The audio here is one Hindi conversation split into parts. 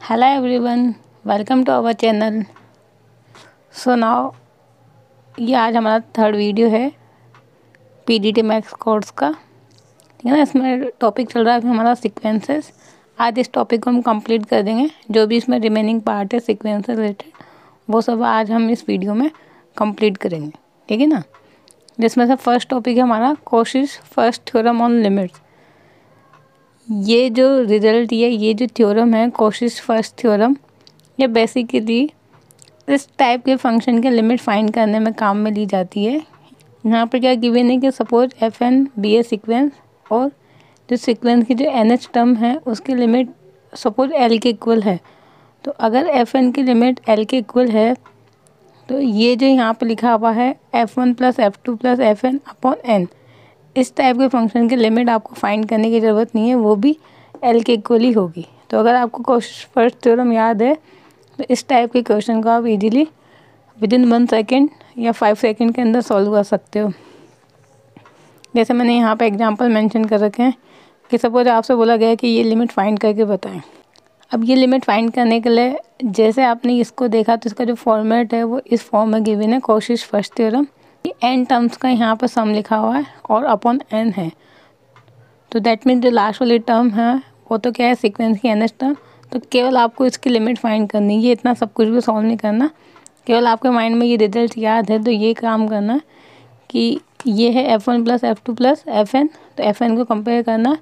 Hello everyone, welcome to our channel. So now ये आज हमारा थर्ड वीडियो है पीडीटी मैक्स कोर्स का। ठीक है ना। इसमें टॉपिक चल रहा है हमारा सीक्वेंसेस। आज इस टॉपिक को हम कंप्लीट कर देंगे। जो भी इसमें रिमेनिंग पार्ट है सीक्वेंस से रिलेटेड वो सब आज हम इस वीडियो में कंप्लीट करेंगे। ठीक है ना। जिसमें से फर्स्ट टॉपिक है हमारा कोशिश फर्स्ट थ्योरम ऑन लिमिट्स। ये जो रिजल्ट ये जो थ्योरम है कोशिश फर्स्ट थ्योरम, ये बेसिकली इस टाइप के फंक्शन के लिमिट फाइंड करने में काम में ली जाती है। यहाँ पर क्या गिवन है कि सपोज एफ एन बी ए सीक्वेंस और जो सीक्वेंस की जो एन एच टर्म है उसकी लिमिट सपोज एल के इक्वल है। तो अगर एफ एन की लिमिट एल के इक्वल है तो ये जो यहाँ पे लिखा हुआ है f one plus f two plus f n upon n, इस टाइप के फंक्शन की लिमिट आपको फाइंड करने की ज़रूरत नहीं है, वो भी एल के इक्वल ही होगी। तो अगर आपको कोशिश फर्स्ट थ्योरम याद है तो इस टाइप के क्वेश्चन को आप इजीली विदिन 1 सेकेंड या 5 सेकेंड के अंदर सॉल्व कर सकते हो। जैसे मैंने यहाँ पे एग्जांपल मेंशन कर रखे हैं कि सपोज आपसे बोला गया है कि ये लिमिट फाइंड करके बताएं। अब ये लिमिट फाइंड करने के लिए जैसे आपने इसको देखा तो इसका जो फॉर्मेट है वो इस फॉर्म में गिवन है कोशिश फर्स्ट थ्योरम। एन टर्म्स का यहाँ पर सम लिखा हुआ है और अपॉन एन है। तो दैट मीन्स जो लास्ट वाली टर्म है वो तो क्या है सीक्वेंस की एन एच टर्म। तो केवल आपको इसकी लिमिट फाइंड करनी है, ये इतना सब कुछ भी सॉल्व नहीं करना। केवल आपके माइंड में ये रिजल्ट याद है तो ये काम करना कि ये है f one plus f two plus f n. तो एफ एन को कंपेयर करना,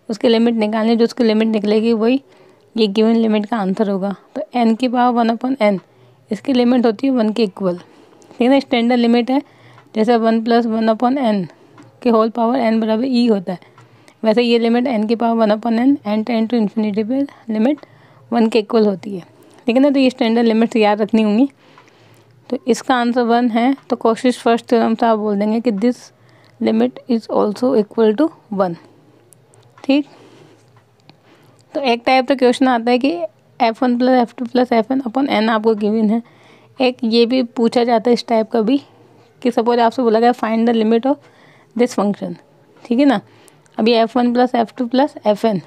उसकी लिमिट निकालनी, जो उसकी लिमिट निकलेगी वही ये गिवन लिमिट का आंसर होगा। तो एन की पावर 1 अपॉन एन, इसकी लिमिट होती है 1 के इक्वल। ठीक है ना। स्टैंडर्ड लिमिट है जैसे 1 प्लस 1 अपॉन एन के होल पावर एन बराबर ई होता है, वैसे ये लिमिट एन की power 1 upon n n tends to infinity पे लिमिट 1 के इक्वल होती है। ठीक है ना। तो ये स्टैंडर्ड लिमिट्स याद रखनी होंगी। तो इसका आंसर 1 है। तो कोशिश फर्स्ट थ्योरम से आप बोल देंगे कि this limit is also equal to 1। ठीक। तो एक टाइप का क्वेश्चन आता है कि f one plus f two plus f n upon n आपको गिवन है। एक ये भी पूछा जाता है इस टाइप का भी कि सपोज आपसे बोला गया find the limit of this function. ठीक है ना। अभी f one plus f two plus f n,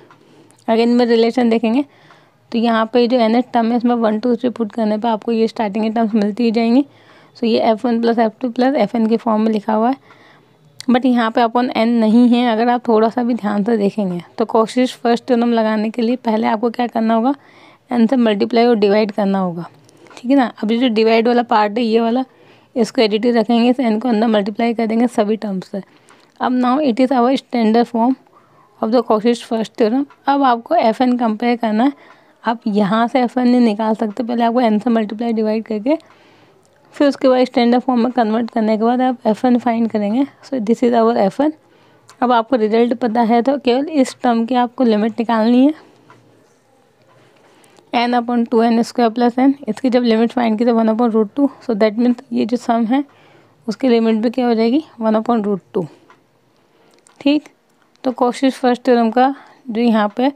अगर इनमें रिलेशन देखेंगे तो यहाँ पे जो एन एच टर्म है इसमें 1 2 3 पुट करने पे आपको ये स्टार्टिंग की टर्म्स मिलती ही जाएंगी। सो ये f one plus f two plus f n के फॉर्म में लिखा हुआ है, बट यहाँ पे अपॉन एन नहीं है। अगर आप थोड़ा सा भी ध्यान से देखेंगे तो कोशिश फर्स्ट थ्योरम लगाने के लिए पहले आपको क्या करना होगा, एन से मल्टीप्लाई और डिवाइड करना होगा। ठीक है ना। अभी जो डिवाइड वाला पार्ट है ये वाला, इसको एडिटिव रखेंगे, इस एन को अंदर मल्टीप्लाई कर देंगे सभी टर्म्स से। अब now it is our standard form of the Cauchy's first theorem. अब आपको एफ एन कंपेयर करना है। आप यहाँ से एफ एन नहीं निकाल सकते, पहले आपको एन से मल्टीप्लाई डिवाइड करके फिर उसके बाद स्टैंडर्ड फॉर्म में कन्वर्ट करने के बाद आप एफ एन फाइंड करेंगे। So this is our f n. अब आपको रिजल्ट पता है तो केवल इस टर्म की आपको लिमिट निकालनी है, n upon 2n square plus n. इसकी जब लिमिट फाइंड की तो 1 upon root 2। So that means ये जो सम है उसकी लिमिट भी क्या हो जाएगी 1 अपॉन रूट 2। ठीक। तो कोशिश फर्स्ट थ्योरम का जो यहाँ पे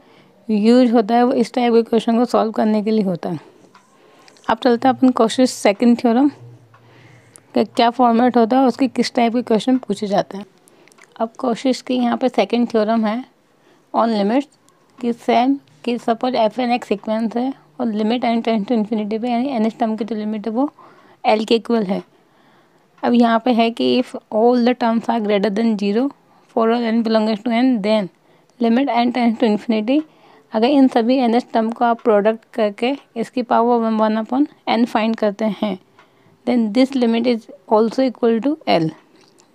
यूज होता है वो इस टाइप के क्वेश्चन को सॉल्व करने के लिए होता है। अब चलते हैं अपन कोशिश सेकंड थ्योरम का क्या फॉर्मेट होता है, उसके किस टाइप के क्वेश्चन पूछे जाते हैं। अब कोशिश की यहाँ पे सेकंड थ्योरम है ऑन लिमिट्स कि सेम कि सपोज एफ एन एक सीक्वेंस है और limit n tends to infinity पे यानी एन एच टर्म की जो लिमिट है वो एल के इक्वल है। अब यहाँ पे है कि if all the terms are greater than 0 for all n belongs to n then limit n tends to infinity. अगर इन सभी एन एच टर्म को आप प्रोडक्ट करके इसकी पावर 1 अपॉन एन फाइंड करते हैं then this limit is also equal to l.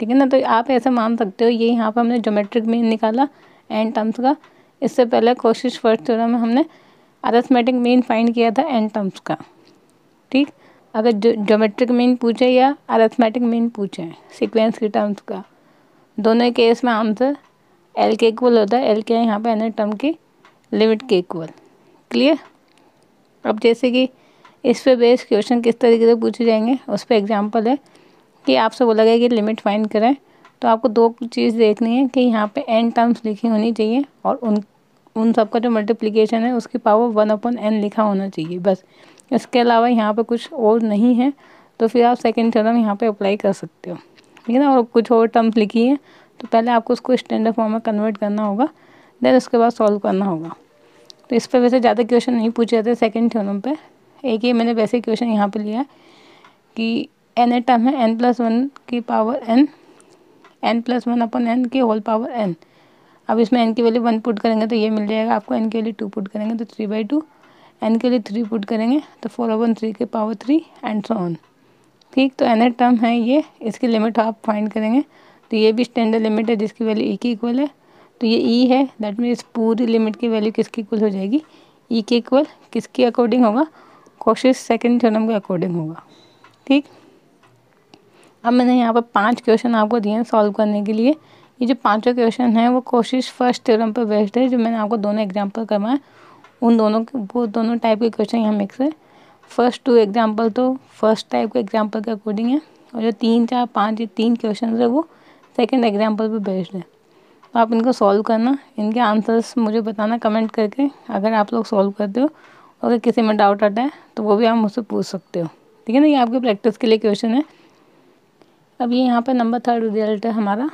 ठीक है ना। तो आप ऐसा मान सकते हो, ये यहाँ पर हमने ज्योमेट्रिक मीन निकाला एन टर्म्स का। इससे पहले कोशिश फर्स्ट थ्योरम में हमने अरिथमेटिक मीन फाइंड किया था एन टर्म्स का। ठीक। अगर ज्योमेट्रिक मीन पूछे या अरिथमेटिक मीन पूछे सीक्वेंस की टर्म्स का, दोनों केस में आंसर एल के इक्वल होता है। एल क्या है यहाँ पे एन टर्म की लिमिट के इक्वल। क्लियर। अब जैसे कि इस पे बेस्ड क्वेश्चन किस तरीके से पूछे जाएंगे उस पर एग्जांपल है कि आपसे बोला गया कि लिमिट फाइंड करें। तो आपको दो चीज़ देखनी है कि यहाँ पे एन टर्म्स लिखी होनी चाहिए और उन सब का जो मल्टीप्लिकेशन है उसकी पावर 1 अपॉन एन लिखा होना चाहिए बस। इसके अलावा यहाँ पे कुछ और नहीं है तो फिर आप सेकंड थ्योरम यहाँ पे अप्लाई कर सकते हो। ठीक है ना। और कुछ और टर्म्स लिखी है तो पहले आपको उसको स्टैंडर्ड फॉर्म में कन्वर्ट करना होगा, देन उसके बाद सॉल्व करना होगा। तो इस पर वैसे ज़्यादा क्वेश्चन नहीं पूछे जाते सेकंड थ्योरम पे। एक ये मैंने वैसे क्वेश्चन यहाँ पे लिया है कि n टर्म है n+1 की पावर n+1 अपन n की होल पावर n। अब इसमें n की वैल्यू 1 पुट करेंगे तो ये मिल जाएगा आपको, n की वैल्यू 2 पुट करेंगे तो 3/2, n के लिए 3 पुट करेंगे तो 4/3 की पावर 3 एंड सो ऑन। ठीक, तो n टर्म है ये, इसकी लिमिट आप फाइंड करेंगे तो ये भी स्टैंडर्ड लिमिट है जिसकी वैल्यू e की इक्वल है। तो ये e है, दैट मीन्स पूरी लिमिट की वैल्यू किसकी इक्वल हो जाएगी, e के इक्वल किसके अकॉर्डिंग होगा, कॉशी's सेकंड थ्योरम के अकॉर्डिंग होगा। ठीक, अब मैंने यहाँ पर 5 क्वेश्चन आपको दिए हैं सॉल्व करने के लिए। ये जो 5 क्वेश्चन हैं वो कॉशी's फर्स्ट थ्योरम पर बेस्ड है, जो मैंने आपको दोनों एग्जाम्पल करवाए उन दोनों के, वो दोनों टाइप के क्वेश्चन यहाँ मिक्स है। फर्स्ट 2 एग्जाम्पल तो फर्स्ट टाइप के एग्जाम्पल के अकॉर्डिंग है, और जो 3, 4, 5 ये 3 क्वेश्चन है वो सेकंड एग्जाम्पल पे बेस्ड है। तो आप इनको सॉल्व करना, इनके आंसर्स मुझे बताना कमेंट करके, अगर आप लोग सॉल्व करते हो। अगर किसी में डाउट आता है तो वो भी आप मुझसे पूछ सकते हो, ठीक है ना। ये आपके प्रैक्टिस के लिए क्वेश्चन है। अब ये यहाँ पे नंबर 3 रिजल्ट है हमारा,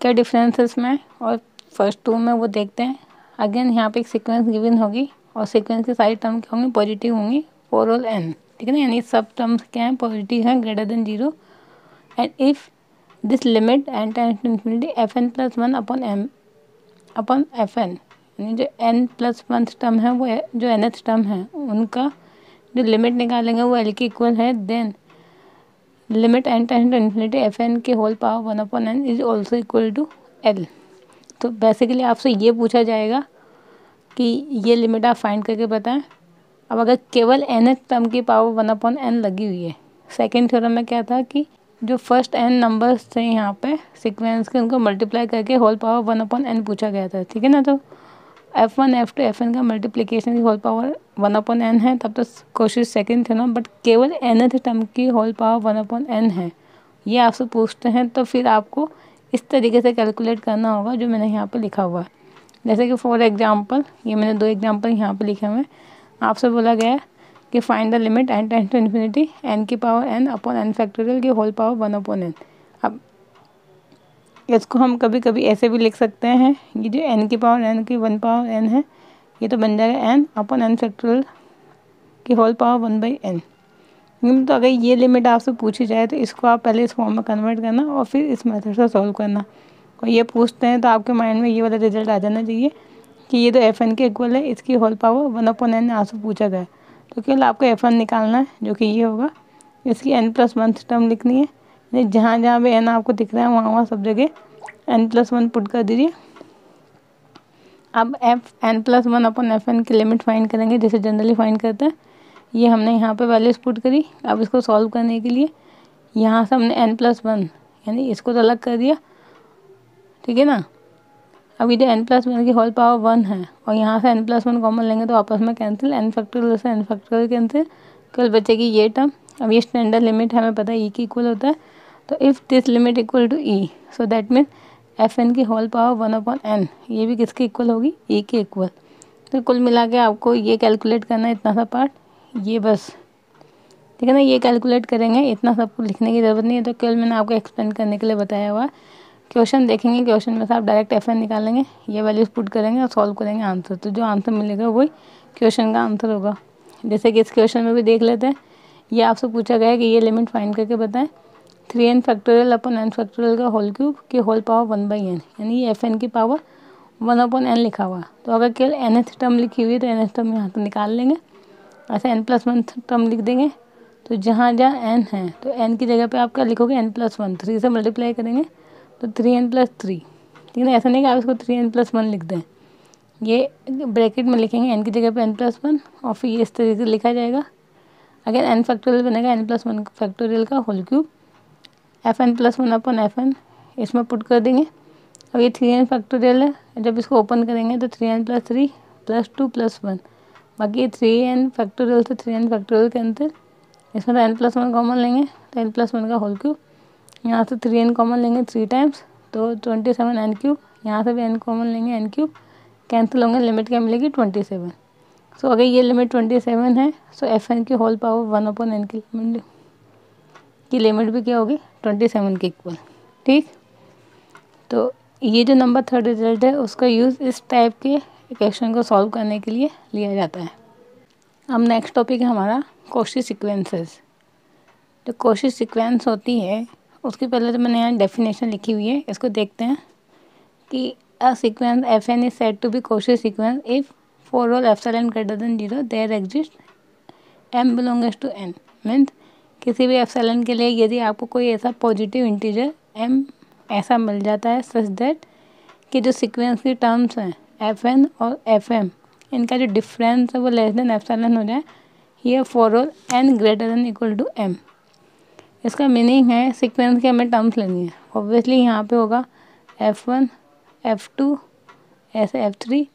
क्या डिफरेंस है इसमें और फर्स्ट 2 में वो देखते हैं। अगेन यहाँ पे एक सीक्वेंस गिवन होगी और सीक्वेंस के सारी टर्म क्या होंगी, पॉजिटिव होंगी फॉर ऑल n, ठीक है ना। यानी सब टर्म्स क्या हैं, पॉजिटिव हैं, greater than 0। And if this limit n tends to infinity fn+1 upon fn, यानी जो n+1 टर्म है वो जो nth टर्म है उनका जो लिमिट निकालेंगे वो l की इक्वल है, then limit n tends to infinity fn के whole power 1/n is also equal to l। तो बेसिकली आपसे ये पूछा जाएगा कि ये लिमिट आप फाइंड करके बताएं। अब अगर केवल nth टर्म की पावर 1/n लगी हुई है, सेकंड थ्योरम में क्या था कि जो फर्स्ट n नंबर्स थे यहाँ पे सीक्वेंस के, उनको मल्टीप्लाई करके होल पावर 1/n पूछा गया था, ठीक है ना। तो f1 f2 fn का मल्टीप्लिकेशन की होल पावर 1/n है, तब तो कोशिश सेकंड थ्योरम। बट केवल nth टर्म की होल पावर 1/n है, ये आपसे पूछते हैं तो फिर आपको इस तरीके से कैलकुलेट करना होगा जो मैंने यहाँ पे लिखा हुआ है। जैसे कि फॉर एग्जांपल ये मैंने 2 एग्जांपल यहाँ पे लिखे हुए हैं। आपसे बोला गया है कि find the limit n tends to infinity n की power n upon n factorial की होल पावर 1/n। अब इसको हम कभी कभी ऐसे भी लिख सकते हैं, ये जो n की पावर n की 1/n है, ये तो बन जाएगा n अपॉन n फैक्टोरियल की होल पावर 1/n। तो अगर ये लिमिट आपसे पूछी जाए तो इसको आप पहले इस फॉर्म में कन्वर्ट करना और फिर इस मेथड से सॉल्व करना। और ये पूछते हैं तो आपके माइंड में ये वाला रिजल्ट आ जाना चाहिए कि ये तो fn के इक्वल है, इसकी होल पावर 1/n आपसे पूछा गया है। तो केवल आपको fn निकालना है जो कि ये होगा, इसकी n+1 टर्म लिखनी है। जहाँ जहाँ भी n आपको दिख रहा है वहाँ वहाँ सब जगह n+1 पुट कर दीजिए। अब n+1/fn की लिमिट फाइंड करेंगे जैसे जनरली फाइंड करते हैं। ये हमने यहाँ पे वैल्यूज पुट करी। अब इसको सॉल्व करने के लिए यहाँ से हमने n+1 यानी इसको तो अलग कर दिया, ठीक है ना। अब ये जो n+1 की होल पावर 1 है और यहाँ से n+1 कॉमन लेंगे तो आपस में कैंसिल, n फैक्टोरियल से n फैक्टोरियल कैंसिल, केवल बचेगी ये टर्म। अब ये स्टैंडर्ड लिमिट हमें पता है e की इक्वल होता है, तो if this limit equal to e so that mean fn की होल पावर 1/n ये भी किसकी इक्वल होगी, e के इक्वल। तो कुल मिला के आपको ये कैलकुलेट करना है, इतना सा पार्ट ये बस, ठीक है ना। ये कैलकुलेट करेंगे, इतना सबको लिखने की ज़रूरत नहीं है। तो केवल मैंने आपको एक्सप्लेन करने के लिए बताया हुआ है। क्वेश्चन देखेंगे, क्वेश्चन में से आप डायरेक्ट fn निकालेंगे, ये वैल्यूज पुट करेंगे और सॉल्व करेंगे आंसर। तो जो आंसर मिलेगा वही क्वेश्चन का आंसर होगा। जैसे कि इस क्वेश्चन में भी देख लेते हैं, ये आपसे पूछा गया है कि ये लिमिट फाइंड करके बताएं 3n factorial upon n factorial का होल क्यूब की होल पावर 1/n, यानी ये fn की पावर 1/n लिखा हुआ। तो अगर केवल nth टर्म लिखी हुई है तो nth टर्म यहाँ से निकाल लेंगे, ऐसे n+1 टर्म लिख देंगे। तो जहाँ जहाँ n है तो n की जगह पे आप क्या लिखोगे, n+1 3 से मल्टीप्लाई करेंगे तो 3n+3, ठीक है ना। ऐसा नहीं कि आप इसको 3n+1 लिख दें, ये ब्रैकेट में लिखेंगे n की जगह पे n+1 और फिर ये इस तरीके से लिखा जाएगा। अगर n फैक्टोरियल बनेगा n+1 फैक्टोरियल का होल क्यूब fn+1/fn इसमें पुट कर देंगे। अब ये 3n फैक्टोरियल है, जब इसको ओपन करेंगे तो 3n+3 +2 +1, बाकी ये 3n फैक्टोरियल से 3n फैक्टोरियल कैंसिल, इसमें तो n+1 कॉमन लेंगे तो n+1 का होल क्यूब, यहाँ से 3n कॉमन लेंगे 3 टाइम्स तो 27n³, यहाँ से भी n कॉमन लेंगे n³ कैंसिल होंगे, लिमिट क्या मिलेगी 27। सो अगर ये लिमिट 27 है सो fn की होल पावर 1/n की लिमिट भी क्या होगी 27 के इक्वल, ठीक। तो ये जो नंबर 3 रिजल्ट है उसका यूज़ इस टाइप के क्वेश्चन को सॉल्व करने के लिए लिया जाता है। अब नेक्स्ट टॉपिक है हमारा कोशी सीक्वेंसेस। जो कोशी सीक्वेंस होती है उसकी पहले तो मैंने यहाँ डेफिनेशन लिखी हुई है, इसको देखते हैं कि a sequence f n is said to be Cauchy sequence if for all epsilon greater than 0 there exist m belongs to n। मीन्स किसी भी एप्सिलॉन के लिए यदि आपको कोई ऐसा पॉजिटिव इंटीजर m ऐसा मिल जाता है सच दैट कि जो सीक्वेंस की टर्म्स हैं एफ एन और एफ एम, इनका जो डिफरेंस है वो लेस देन एप्सिलॉन हो जाए, here for all n greater than equal to m। इसका मीनिंग है सीक्वेंस की हमें टर्म्स लेनी है। ऑब्वियसली यहाँ पे होगा f1 f2 ऐसे f3।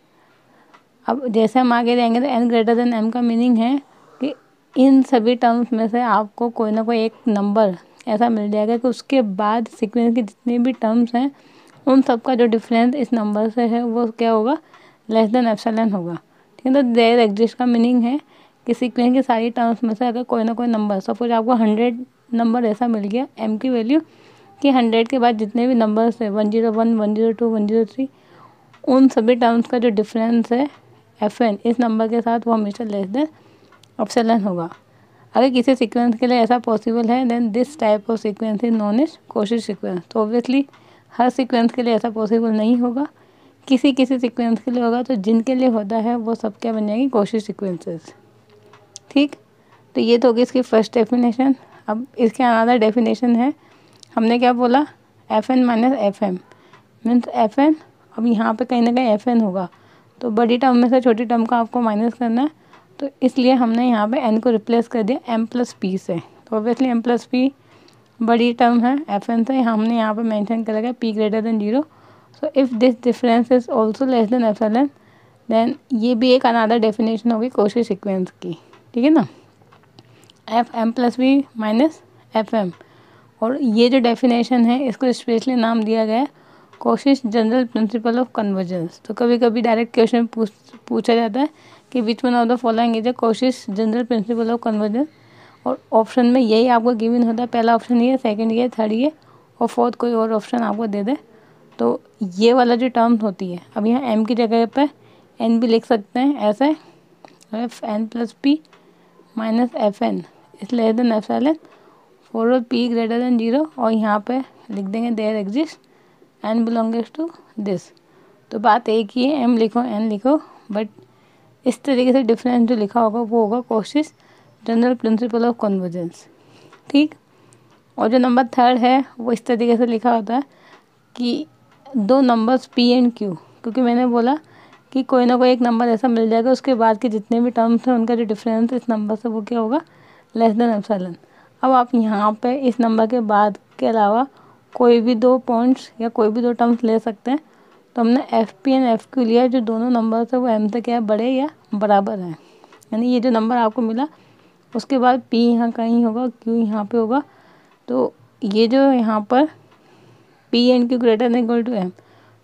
अब जैसे हम आगे जाएंगे तो n ग्रेटर देन m का मीनिंग है कि इन सभी टर्म्स में से आपको कोई ना कोई एक नंबर ऐसा मिल जाएगा कि उसके बाद सीक्वेंस की जितनी भी टर्म्स हैं उन सब का जो डिफरेंस इस नंबर से है वो क्या होगा, लेस देन एप्सिलॉन होगा। ठीक है, तो देयर एग्जिस्ट का मीनिंग है कि सीक्वेंस की सारी टर्म्स में से अगर कोई ना कोई नंबर, सपोज आपको 100 नंबर ऐसा मिल गया m की वैल्यू कि 100 के बाद जितने भी नंबर्स है 101 102 103 उन सभी टर्म्स का जो डिफरेंस है fn इस नंबर के साथ वो हमेशा लेस देन एप्सिलॉन होगा। अगर किसी सीक्वेंस के लिए ऐसा पॉसिबल है then this type of sequence is known as Cauchy sequence. तो ऑब्वियसली हर सीक्वेंस के लिए ऐसा पॉसिबल नहीं होगा, किसी किसी सीक्वेंस के लिए होगा, तो जिनके लिए होता है वो सब क्या बन जाएंगी, कोशी सीक्वेंसेस। ठीक, तो ये तो होगी इसकी फर्स्ट डेफिनेशन। अब इसके अनदर डेफिनेशन है, हमने क्या बोला, f n minus f m means f n. अब यहाँ पे कहीं ना कहीं एफ एन होगा तो बड़ी टर्म में से छोटी टर्म का आपको माइनस करना है, तो इसलिए हमने यहाँ पे एन को रिप्लेस कर दिया एम प्लस पी से। तो ऑब्वियसली एम प्लस पी बड़ी टर्म है एफ एन से, हमने यहाँ पे मेंशन करा गया p greater than 0। So if this difference is also less than epsilon then ये भी एक अनदर डेफिनेशन होगी कोशी सीक्वेंस की। ठीक है ना, f m plus b minus f m. और ये जो डेफिनेशन है इसको स्पेशली नाम दिया गया है Cauchy general principle of convergence. तो कभी कभी डायरेक्ट क्वेश्चन पूछा जाता है कि which one of the following is a Cauchy general principle of convergence, और ऑप्शन में यही आपको गिवन होता है, पहला ऑप्शन ये, सेकंड ये, थर्ड ये और फोर्थ कोई और ऑप्शन आपको दे दे। तो ये वाला जो टर्म होती है, अब यहाँ एम की जगह पे एन भी लिख सकते हैं ऐसे, F N plus P minus F N is less than epsilon for P greater than 0, और यहाँ पे लिख देंगे there exist N belongs to this. तो बात एक ही है, एम लिखो एन लिखो, बट इस तरीके से डिफरेंस जो लिखा होगा वो होगा Cauchy general principle of convergence. ठीक, और जो नंबर थर्ड है वो इस तरीके से लिखा होता है कि दो नंबर्स पी एंड क्यू, क्योंकि मैंने बोला कि कोई ना कोई एक नंबर ऐसा मिल जाएगा उसके बाद के जितने भी टर्म्स हैं उनका जो डिफरेंस इस नंबर से वो क्या होगा, लेस देन एप्सिलॉन। अब आप यहाँ पे इस नंबर के बाद के अलावा कोई भी दो पॉइंट्स या कोई भी दो टर्म्स ले सकते हैं। तो हमने F P and F Q लिया, जो दोनों नंबर है वो एम से क्या है, बड़े या बराबर हैं। यानी ये जो नंबर आपको मिला उसके बाद पी यहाँ कहीं होगा, क्यू यहाँ पे होगा, तो ये जो यहाँ पर P and Q greater than equal to M,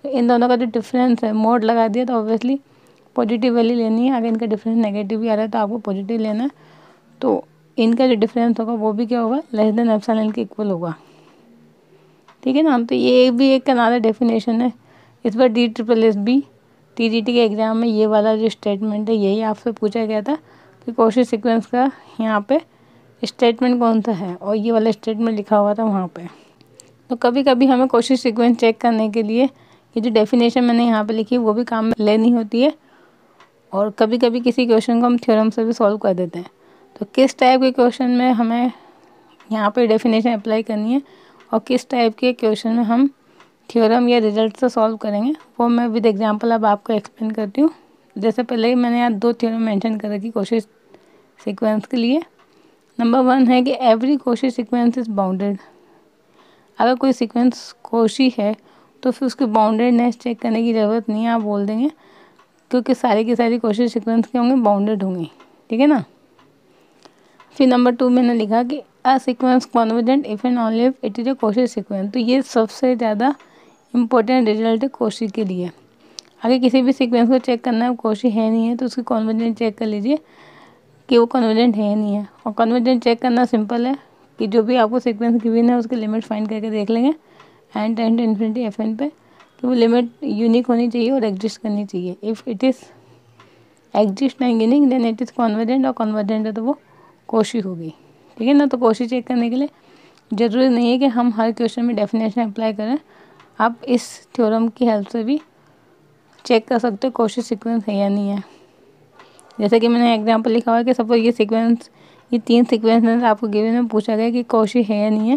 इन दोनों का जो डिफरेंस है मोड लगा दिया, तो ऑब्वियसली पॉजिटिव वैल्यू लेनी है। अगर इनका डिफरेंस नेगेटिव भी आ रहा है तो आपको पॉजिटिव लेना है, तो इनका जो डिफरेंस होगा वो भी क्या होगा, लेस देन एप्सिलॉन के इक्वल होगा। ठीक है ना, तो ये भी एक अनदर डेफिनेशन है। इस बार D triple S B T G T के एग्ज़ाम में ये वाला जो स्टेटमेंट है यही आपसे पूछा गया था कि कोशी सीक्वेंस का यहाँ पे स्टेटमेंट कौन सा है, और ये वाला स्टेटमेंट लिखा हुआ था वहाँ पे। तो कभी कभी हमें कोशी सीक्वेंस चेक करने के लिए ये जो डेफिनेशन मैंने यहाँ पे लिखी वो भी काम में लेनी होती है, और कभी कभी किसी क्वेश्चन को हम थ्योरम से भी सॉल्व कर देते हैं। तो किस टाइप के क्वेश्चन में हमें यहाँ पे डेफिनेशन अप्लाई करनी है और किस टाइप के क्वेश्चन में हम थ्योरम या रिजल्ट से सॉल्व करेंगे, वो मैं विद एग्जांपल अब आपको एक्सप्लेन करती हूँ। जैसे पहले ही मैंने यहाँ दो थ्योरम मेंशन कर रखी कोशी सीक्वेंस के लिए। नंबर 1 है कि every Cauchy sequence is bounded. अगर कोई सीक्वेंस कोशी है तो फिर उसकी बाउंडेडनेस चेक करने की ज़रूरत नहीं है, आप बोल देंगे, क्योंकि सारी की सारी कोशी सीक्वेंस के होंगे, बाउंडेड होंगी। ठीक है ना। फिर नंबर 2 मैंने लिखा कि a sequence convergent if and only if it is a Koshi sequence. तो ये सबसे ज़्यादा इंपॉर्टेंट रिजल्ट है कोशी के लिए। अगर किसी भी सीक्वेंस को चेक करना है कोशी है नहीं है तो उसकी कॉन्वर्जेंट चेक कर लीजिए कि वो कन्वर्जेंट है नहीं है। और कन्वर्जेंट चेक करना सिंपल है कि जो भी आपको सीक्वेंस गिवन है उसकी लिमिट फाइंड करके देख लेंगे n tend to infinity f n पे, कि वो लिमिट यूनिक होनी चाहिए और एग्जिस्ट करनी चाहिए। If it is exist and unique then it is convergent, और कन्वर्जेंट है तो वो कोशी होगी। ठीक है ना। तो कोशी चेक करने के लिए ज़रूरी नहीं है कि हम हर क्वेश्चन में डेफिनेशन अप्लाई करें, आप इस थ्योरम की हेल्प से भी चेक कर सकते हो कोशी सीक्वेंस है या नहीं है। जैसे कि मैंने एग्जांपल लिखा हुआ है कि सपोज ये सीक्वेंस, ये 3 सीक्वेंस आपको गिवन में पूछा गया कि कोशी है या नहीं है,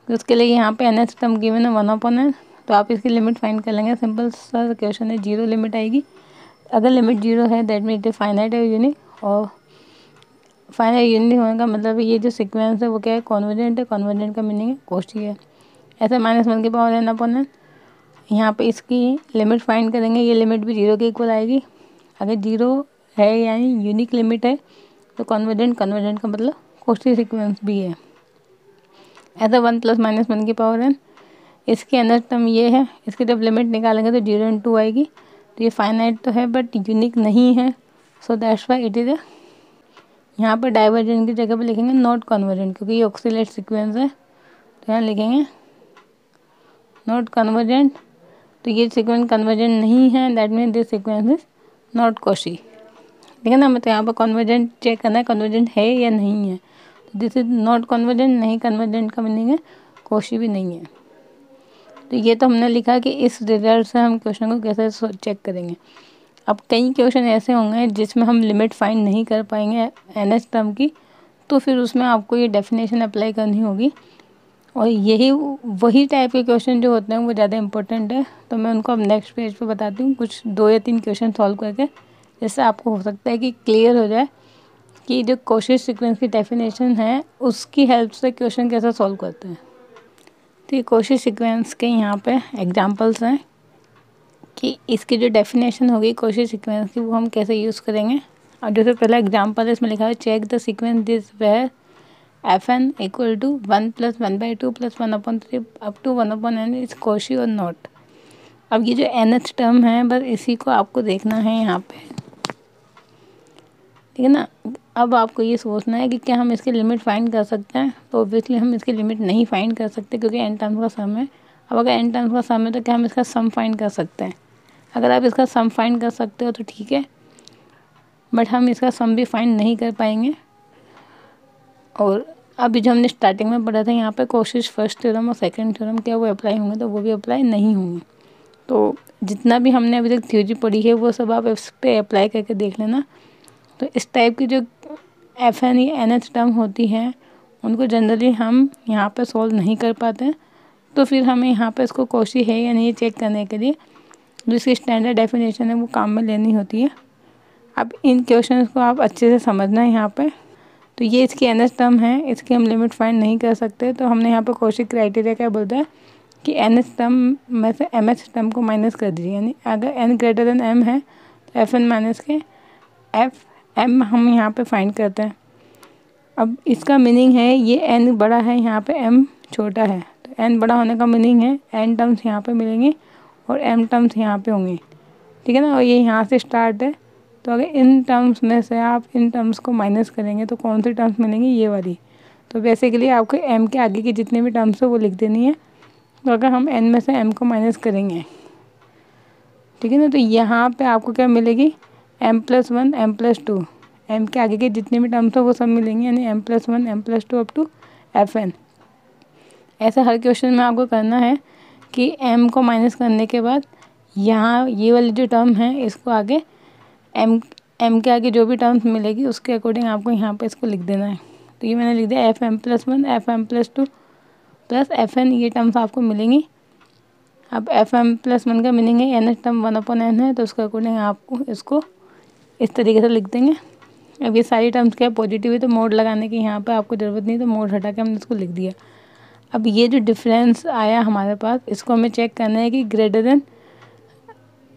तो उसके लिए यहाँ पे nth टर्म गिवन है 1/n, तो आप इसकी लिमिट फाइंड कर लेंगे। सिंपल सा क्वेश्चन है, 0 लिमिट आएगी। अगर लिमिट 0 है that mean it is finite है यूनिक, और फाइनाइट यूनिक होने का मतलब ये जो सीक्वेंस है वो क्या है, कॉन्वर्जेंट है। कॉन्वर्जेंट का मीनिंग है कोशी है। ऐसे -1/n/n, यहाँ पे इसकी लिमिट फाइंड करेंगे, ये लिमिट भी 0 के इक्वल आएगी। अगर 0 है यानी यूनिक लिमिट है तो कन्वर्जेंट, कन्वर्जेंट का मतलब कोशी सीक्वेंस भी है। ऐसा 1 + -1/n, इसकी अनदर टर्म ये है, इसकी जब लिमिट निकालेंगे तो 0 × 2 आएगी। तो ये फाइनाइट तो है बट यूनिक नहीं है, so that's why it is a, यहाँ पर डाइवर्जेंट की जगह पे लिखेंगे नॉट कन्वर्जेंट, क्योंकि ये ऑक्सीलेट सीक्वेंस है। तो यहाँ लिखेंगे नॉट कन्वर्जेंट, तो ये सीक्वेंस कन्वर्जेंट नहीं है, that mean this sequence is not Cauchy. ठीक है ना। मतलब यहाँ पर कन्वर्जेंट चेक करना है, कन्वर्जेंट है या नहीं है। तो दिस इज नॉट कन्वर्जेंट, नहीं कन्वर्जेंट का मीनिंग है कोशी भी नहीं है। तो ये तो हमने लिखा कि इस रिजल्ट से हम क्वेश्चन को कैसे चेक करेंगे। अब कई क्वेश्चन ऐसे होंगे जिसमें हम लिमिट फाइंड नहीं कर पाएंगे nth टर्म की, तो फिर उसमें आपको ये डेफिनेशन अप्लाई करनी होगी। और यही वही टाइप के क्वेश्चन जो होते हैं वो ज़्यादा इंपॉर्टेंट है। तो मैं उनको अब नेक्स्ट पेज पे बताती हूँ, कुछ 2 या 3 क्वेश्चन सॉल्व करके, जिससे आपको हो सकता है कि क्लियर हो जाए कि जो कोशी सीक्वेंस की डेफिनेशन है उसकी हेल्प से क्वेश्चन कैसे सॉल्व करते हैं। तो ये कोशी सीक्वेंस के यहाँ पे एग्जांपल्स हैं कि इसकी जो डेफिनेशन होगी कोशी सीक्वेंस की वो हम कैसे यूज़ करेंगे। और जैसे पहला एग्जांपल है, इसमें लिखा है check the sequence this where fn = 1 + 1/2 + 1/3 up to 1/n is Cauchy और नॉट। अब ये जो nth टर्म है बस इसी को आपको देखना है यहाँ पे। ठीक है ना। अब आपको ये सोचना है कि क्या हम इसकी लिमिट फाइंड कर सकते हैं। तो ऑब्वियसली हम इसकी लिमिट नहीं फाइंड कर सकते क्योंकि n टर्म्स का सम है। अब अगर n टर्म्स का सम है तो क्या हम इसका सम फाइंड कर सकते हैं। अगर आप इसका सम फाइंड कर सकते हो तो ठीक है, बट हम इसका सम भी फाइंड नहीं कर पाएंगे। और अभी जो हमने स्टार्टिंग में पढ़ा था यहाँ पे कोशिश फर्स्ट थ्योरम और सेकंड थ्योरम क्या वो अप्लाई होंगे, तो वो भी अप्लाई नहीं होंगे। तो जितना भी हमने अभी तक थ्योरी पढ़ी है वो सब आप इस पर अप्लाई करके देख लेना। तो इस टाइप की जो fn या nth टर्म होती है उनको जनरली हम यहाँ पे सॉल्व नहीं कर पाते हैं। तो फिर हमें यहाँ पे इसको कोशी है या नहीं चेक करने के लिए जो इसकी स्टैंडर्ड डेफिनेशन है वो काम में लेनी होती है। अब इन क्वेश्चंस को आप अच्छे से समझना है यहाँ पे। तो ये इसकी nth टर्म है, इसकी हम लिमिट फाइंड नहीं कर सकते, तो हमने यहाँ पे कोशी क्राइटेरिया क्या बोलता है कि nth टर्म में से mth टर्म को माइनस कर दीजिए। यानी अगर n > m है तो fn माइनस के fm हम यहाँ पे फाइंड करते हैं। अब इसका मीनिंग है ये n बड़ा है, यहाँ पे m छोटा है, तो n बड़ा होने का मीनिंग है n टर्म्स यहाँ पे मिलेंगे और m टर्म्स यहाँ पे होंगे। ठीक है ना। और ये यहाँ से स्टार्ट है, तो अगर इन टर्म्स में से आप इन टर्म्स को माइनस करेंगे तो कौन सी टर्म्स मिलेंगी, ये वाली। तो बेसिकली आपको m के आगे की जितनी भी टर्म्स है वो लिख देनी है। तो अगर हम n में से m को माइनस करेंगे, ठीक है ना, तो यहाँ पे आपको क्या मिलेगी m + 1 m + 2, m के आगे के जितने भी टर्म्स है वो सब मिलेंगे, यानी m + 1 m + 2 up to fn। ऐसा हर क्वेश्चन में आपको करना है कि m को माइनस करने के बाद यहाँ ये वाली जो टर्म है इसको आगे m के आगे जो भी टर्म्स मिलेगी उसके अकॉर्डिंग आपको यहाँ पे इसको लिख देना है। तो ये मैंने लिख दिया fm + 1 fm + 2 प्लस fn, ये टर्म्स आपको मिलेंगी। अब fm + 1 का मीनिंग है nth टर्म 1/n है, तो उसके अकॉर्डिंग आपको इसको इस तरीके से लिख देंगे। अब ये सारी टर्म्स क्या पॉजिटिव है तो मोड लगाने की यहाँ पे आपको ज़रूरत नहीं, तो मोड हटा के हमने इसको लिख दिया। अब ये जो डिफरेंस आया हमारे पास इसको हमें चेक करना है कि ग्रेटर देन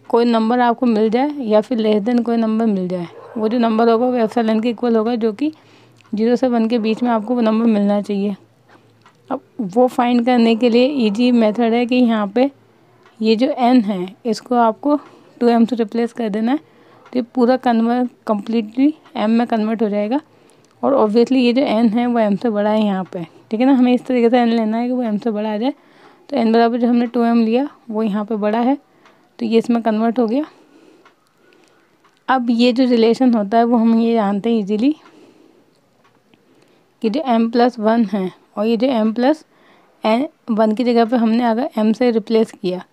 कोई नंबर आपको मिल जाए या फिर लेस देन कोई नंबर मिल जाए। वो जो नंबर होगा वो एप्सिलॉन के इक्वल होगा, जो कि 0 से 1 के बीच में आपको वो नंबर मिलना चाहिए। अब वो फाइंड करने के लिए इजी मेथड है कि यहाँ पे ये जो n है इसको आपको 2m से रिप्लेस कर देना है, तो ये पूरा कम्प्लीटली m में कन्वर्ट हो जाएगा। और ऑब्वियसली ये जो n है वो m से बड़ा है यहाँ पे। ठीक है ना। हमें इस तरीके से n लेना है कि वो m से बड़ा आ जाए। तो n बराबर जो हमने 2m लिया वो यहाँ पे बड़ा है, तो ये इसमें कन्वर्ट हो गया। अब ये जो रिलेशन होता है वो हम ये जानते हैं इजीली कि जो m+1 है और ये जो m+1 की जगह पे हमने अगर m से रिप्लेस किया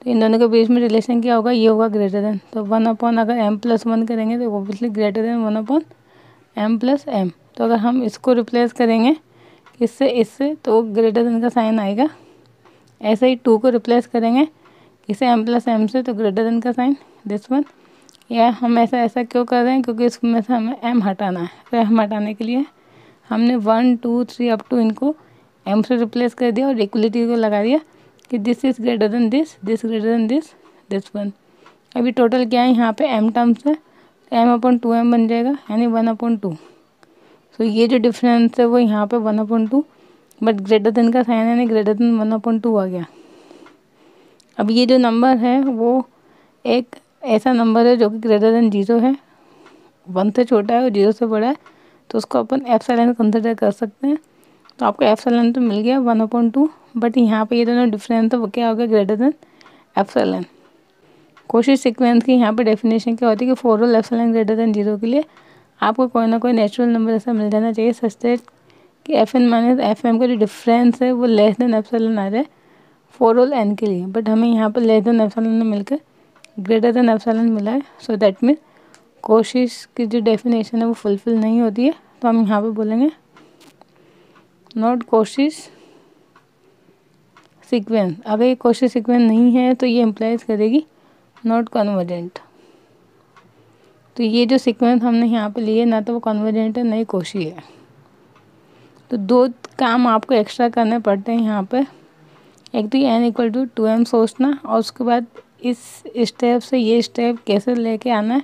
तो इन दोनों के बीच में रिलेशन क्या होगा, ये होगा ग्रेटर देन। तो 1/, अगर m+1 करेंगे तो ऑब्वियसली ग्रेटर देन 1/m+m। तो अगर हम इसको रिप्लेस करेंगे इससे तो ग्रेटर देन का साइन आएगा। ऐसे ही 2 को रिप्लेस करेंगे इसे m+m से तो ग्रेटर देन का साइन दिस वन। या हम ऐसा क्यों कर रहे हैं, क्योंकि इसमें से हमें m हटाना है। तो m हटाने के लिए हमने 1 2 3 अप टू इनको m से रिप्लेस कर दिया और इक्वलिटी को लगा दिया कि this is greater than this greater than this one. अभी टोटल क्या है यहाँ पे m टर्म्स है, m/2m बन जाएगा यानी 1/2। सो ये जो डिफरेंस है वो यहाँ पे 1/2, बट ग्रेटर देन का साइन यानी ग्रेटर देन 1/2 आ गया। अब ये जो नंबर है वो एक ऐसा नंबर है जो कि ग्रेटर देन 0 है, 1 से छोटा है और 0 से बड़ा है, तो उसको अपन एप्सिलॉन कंसिडर कर सकते हैं। तो आपको एप्सिलॉन तो मिल गया 1/2, बट यहाँ पे ये दोनों डिफरेंस है वो क्या होगा, greater than epsilon. Cauchy sequence की यहाँ पे डेफिनेशन क्या होती है कि for all epsilon greater than 0 के लिए आपको कोई ना कोई नेचुरल नंबर ऐसा मिल जाना चाहिए सच दैट कि FN माइनस FM का जो डिफरेंस है वो लेस देन एप्सिलॉन आ जाए फॉर ऑल n के लिए। बट हमें यहाँ पर लेस देन एप्सिलॉन में मिलकर ग्रेटर देन एप्सिलॉन मिला है। सो दैट मीन्स कोशिश की जो डेफिनेशन है वो फुलफिल नहीं होती है। तो हम यहाँ पे बोलेंगे नॉट कोशिश सीक्वेंस। अगर ये कोशिश सीक्वेंस नहीं है तो ये इम्प्लाइज करेगी नॉट कन्वर्जेंट। तो ये जो सीक्वेंस हमने यहाँ पे लिए ना तो वो कन्वर्जेंट है ना ही कोशी है। तो 2 काम आपको एक्स्ट्रा करने पड़ते हैं यहाँ पे। एक तो ये n=2m सोचना और उसके बाद इस स्टेप से ये स्टेप कैसे लेके आना है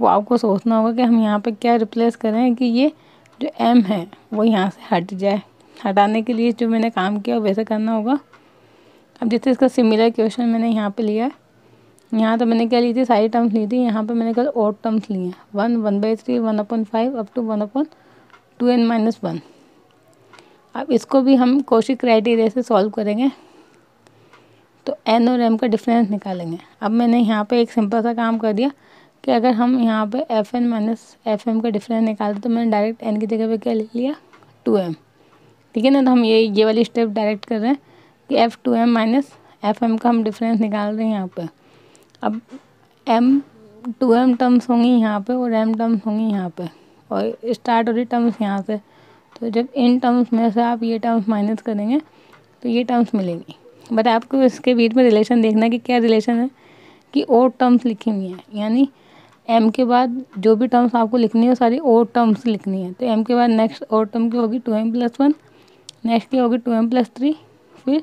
वो आपको सोचना होगा कि हम यहाँ पे क्या रिप्लेस करें कि ये जो m है वो यहाँ से हट जाए। हटाने के लिए जो मैंने काम किया वैसे करना होगा। अब जैसे इसका सिमिलर क्वेश्चन मैंने यहाँ पे लिया है, यहाँ तो मैंने क्या ली थी, सारी टर्म्स ली थी। यहाँ पे मैंने कल ऑड टर्म्स लिए हैं 1 1/3 1/5 अप टू 1/2n-1। अब इसको भी हम कोशी क्राइटेरिया से सॉल्व करेंगे तो n और m का डिफरेंस निकालेंगे। अब मैंने यहाँ पे एक सिंपल सा काम कर दिया कि अगर हम यहाँ पे FN माइनस FM का डिफरेंस निकालते तो मैंने डायरेक्ट n की जगह पे क्या लिख लिया 2m। ठीक है ना। तो हम ये वाली स्टेप डायरेक्ट कर रहे हैं कि F2m माइनस FM का हम डिफरेंस निकाल रहे हैं यहाँ पे। अब m 2m टर्म्स होंगी यहाँ पे और m टर्म्स होंगी यहाँ पे और स्टार्ट हो रही टर्म्स यहाँ से। तो जब इन टर्म्स में से आप ये टर्म्स माइनस करेंगे तो ये टर्म्स मिलेंगी। बट आपको इसके बीच में रिलेशन देखना है कि क्या रिलेशन है कि और टर्म्स लिखी हुई हैं, यानी m के बाद जो भी टर्म्स आपको लिखनी है वो सारी और टर्म्स लिखनी है। तो m के बाद नेक्स्ट और टर्म की होगी 2m+1, नेक्स्ट की होगी 2m+3, फिर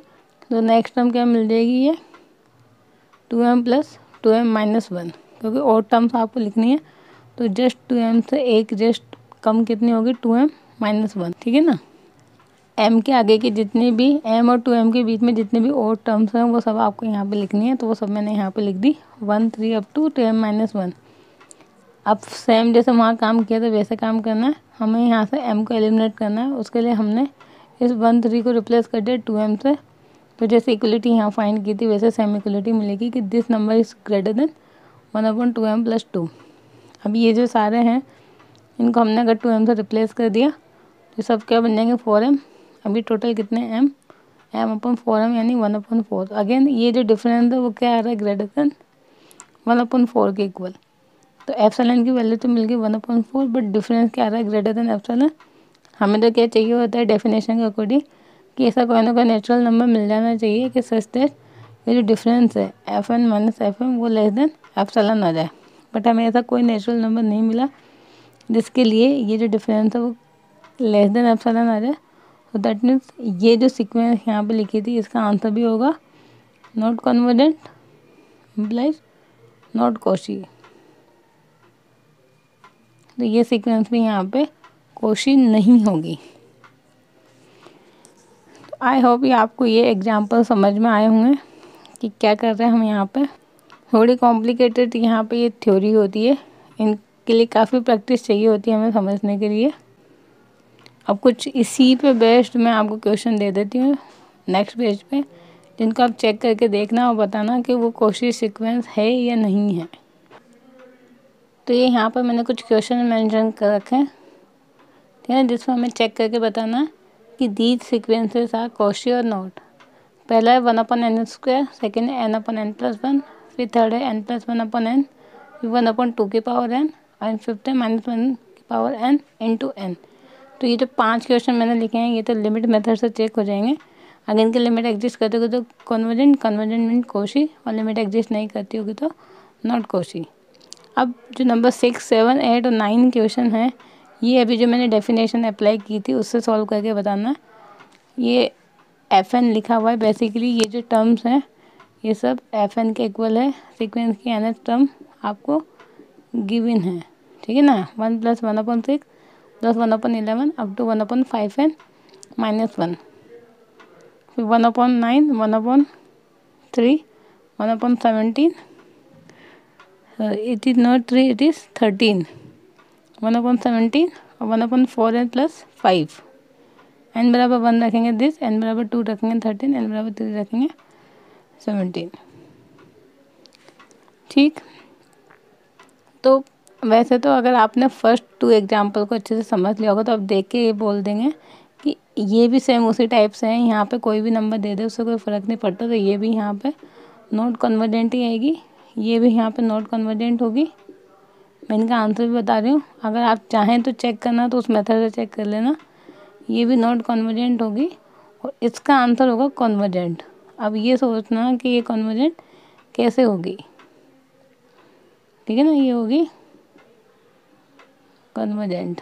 तो नेक्स्ट टर्म क्या मिल जाएगी ये 2m+2m-1, क्योंकि और टर्म्स आपको लिखनी है। तो जस्ट 2m से एक जस्ट कम कितनी होगी 2m-1। ठीक है ना। m के आगे की जितनी भी m और 2m के बीच में जितनी भी और टर्म्स हैं वो सब आपको यहाँ पे लिखनी है। तो वो सब मैंने यहाँ पे लिख दी 1 3 अप टू 2m-1। अब सेम जैसे वहाँ काम किया था वैसे काम करना है। हमें यहाँ से m को एलिमिनेट करना है। उसके लिए हमने इस 1 3 को रिप्लेस कर दिया 2m से। तो जैसे इक्वलिटी यहाँ फाइंड की थी वैसे सेम इक्वलिटी मिलेगी कि this number is greater than 1/2m+2। अब ये जो सारे हैं इनको हमने अगर 2m से रिप्लेस कर दिया तो सब क्या बन जाएंगे 4m। अभी टोटल कितने m/4m यानी 1/4। अगेन ये जो डिफरेंस है वो क्या आ रहा है ग्रेटर देन 1/4 के इक्वल। तो एप्सिलॉन की वैल्यू तो मिल गई 1/4, बट डिफरेंस क्या आ रहा है ग्रेटर देन एप्सिलॉन। हमें तो क्या चाहिए होता है डेफिनेशन के अकॉर्डिंग कि ऐसा कोई ना कोई नेचुरल नंबर मिल जाना चाहिए कि सच दैट ये जो डिफरेंस है FN माइनस FM वो लेस देन एप्सिलॉन आ जाए। बट हमें ऐसा कोई नेचुरल नंबर नहीं मिला जिसके लिए ये जो डिफरेंस है वो लेस देन एप्सिलॉन आ जाए। तो दैट मीन्स ये जो सीक्वेंस यहाँ पे लिखी थी इसका आंसर भी होगा not convergent implies not Cauchy. तो ये सीक्वेंस भी यहाँ पे कोशी नहीं होगी। आई होप ये आपको ये एग्जाम्पल समझ में आए होंगे कि क्या कर रहे हैं हम यहाँ पे। थोड़ी कॉम्प्लिकेटेड यहाँ पे ये थ्योरी होती है, इनके लिए काफ़ी प्रैक्टिस चाहिए होती है हमें समझने के लिए। अब कुछ इसी पे बेस्ड मैं आपको क्वेश्चन दे देती हूँ नेक्स्ट पेज पे। जिनको आप चेक करके देखना और बताना कि वो क्वेश्चन सीक्वेंस है या नहीं है। तो ये यहाँ पर मैंने कुछ क्वेश्चन मेंशन कर रखे हैं, ठीक है, जिसमें हमें चेक करके बताना है कि दीज सीक्वेंसेस आर कॉशी और नॉट। पहला है 1/n², सेकेंड है n/n+1, फिर थर्ड है n+1/n, फिर 1/2 की पावर n, और फिफ्थ है -1 की पावर n इंटू n। तो ये जो 5 क्वेश्चन मैंने लिखे हैं ये तो लिमिट मेथड से चेक हो जाएंगे। अगर इनकी लिमिट एग्जिस्ट करती होगी तो कन्वर्जेंट, कन्वर्जेंट मीन कॉशी, और लिमिट एग्जिस्ट नहीं करती होगी तो नॉट कॉशी। अब जो नंबर 6, 7, 8 और 9 क्वेश्चन हैं, ये अभी जो मैंने डेफिनेशन अप्लाई की थी उससे सॉल्व करके बताना है। ये FN लिखा हुआ है, बेसिकली ये जो टर्म्स हैं ये सब FN के इक्वल है। सीक्वेंस की nth टर्म आपको गिवन है, ठीक है ना, 1 + 1/6 + 1/11 अप टू 1/5n -1, फिर 1/9, 1/3, 1/17, it is not 3, it is 13, 1/17 और 1/4n + 5। n बराबर 1 रखेंगे दिस, n बराबर 2 रखेंगे 13, n बराबर 3 रखेंगे 17। ठीक, तो वैसे तो अगर आपने फर्स्ट 2 एग्जाम्पल को अच्छे से समझ लिया होगा तो आप देख के ये बोल देंगे कि ये भी सेम उसी टाइप से हैं। यहाँ पे कोई भी नंबर दे दे उससे कोई फ़र्क नहीं पड़ता। तो ये भी यहाँ पे नॉट कन्वर्जेंट ही आएगी, ये भी यहाँ पे नॉट कन्वर्जेंट होगी। मैं इनका आंसर भी बता रही हूँ, अगर आप चाहें तो चेक करना तो उस मेथड से चेक कर लेना। ये भी नॉट कन्वर्जेंट होगी और इसका आंसर होगा कन्वर्जेंट। अब ये सोचना कि ये कन्वर्जेंट कैसे होगी, ठीक है ना, ये होगी कन्वर्जेंट।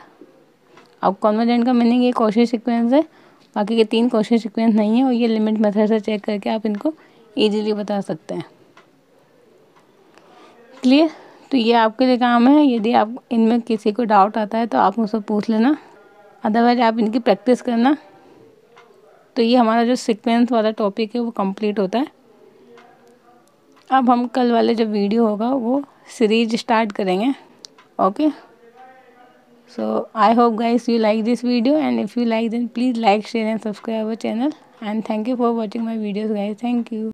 अब कन्वर्जेंट का मीनिंग ये कॉची सीक्वेंस है, बाकी के 3 कॉची सीक्वेंस नहीं है, और ये लिमिट मेथड से चेक करके आप इनको इजीली बता सकते हैं। क्लियर? तो ये आपके लिए काम है। यदि आप इनमें किसी को डाउट आता है तो आप मुझसे पूछ लेना, अदरवाइज आप इनकी प्रैक्टिस करना। तो ये हमारा जो सीक्वेंस वाला टॉपिक है वो कंप्लीट होता है। अब हम कल वाले जो वीडियो होगा वो सीरीज स्टार्ट करेंगे। Okay, so I hope guys you like this video, and if you like then please like, share and subscribe our channel, and thank you for watching my videos guys. Thank you.